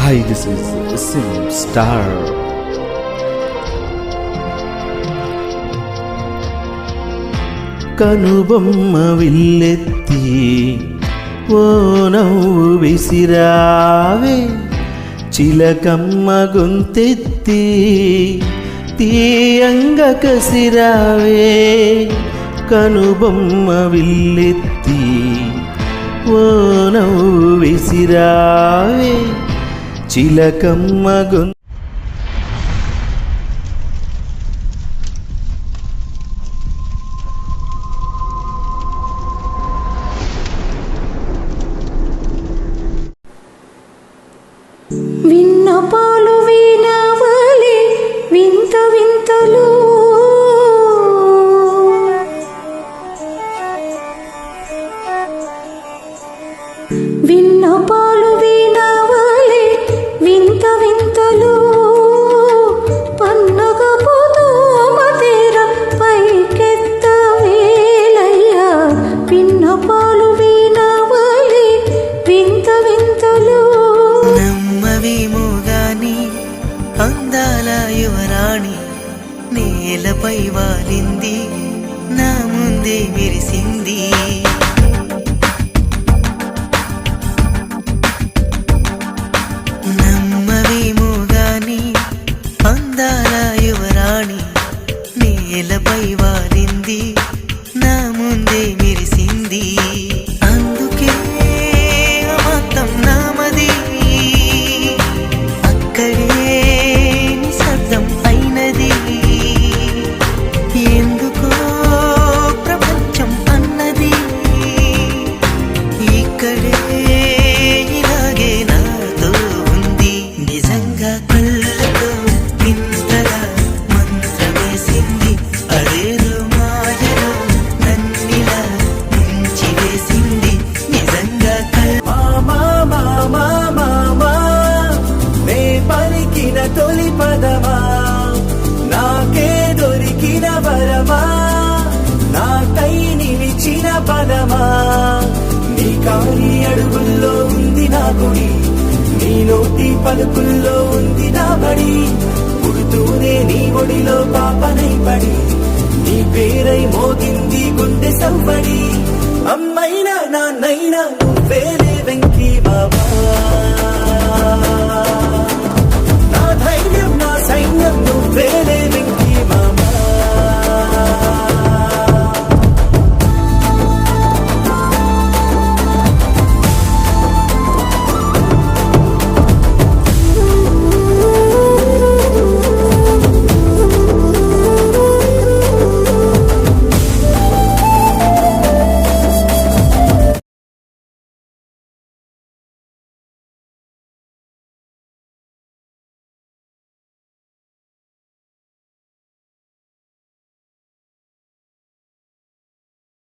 Hi, this is Sim Star. కనుబొమ్మ విల్లెత్తి ఓ నవ్వు విసిరావే, చిలకమ్మ గొంతెత్తి తీయంగ కసిరావే. కనుబొమ్మ విల్లెత్తి ఓ నవ్వు విసిరావే, చిలకమ్మ గొంతు విన్నపాలు వినవలే వింత వింతలు, విన్నపాలు వినవలే వింత వింతలు. పన్నగపు దోమతెర పైకెత్త వేలయ్యా, విన్నపాలు వినవలే వింత వింతలు. నమ్మవేమో గాని అందాల యువరాణి నేలపై వాలింది, నా ముందే మెరిసింది. నమ్మవేమో గాని అందాల యువరాణి నేలపై వాలింది, నా ముందే మెరిసింది. అందుకే అమాంతం నామది, అక్కడే నిశ్శబ్దం అయినది. ఎందుకో ప్రపంచం అన్నది ఇక్కడే ఇలాగే నాతో ఉంది. నిజంగా కళ్ళతో ఇంతగా మంత్రమేసింది, అదేదో మాయలో నన్నిలా ముంచి వేసింది. నిజంగా నే పలికిన తొలి పదమా, నాకే దొరికిన వరమా, నాకై నిలిచిన పదమా. నీ కాలి అడుగుల్లో ఉంది నా గుడి, నీ నోటి పలుకుల్లో ఉంది నా బడి. పుడుతూనే నీ ఒడిలో పాపనై పడి, నీ పేరై మోగింది గుండె సవ్వడి. అమ్మైనా నాన్నైనా నువ్వేలే వెంకీ బాబా.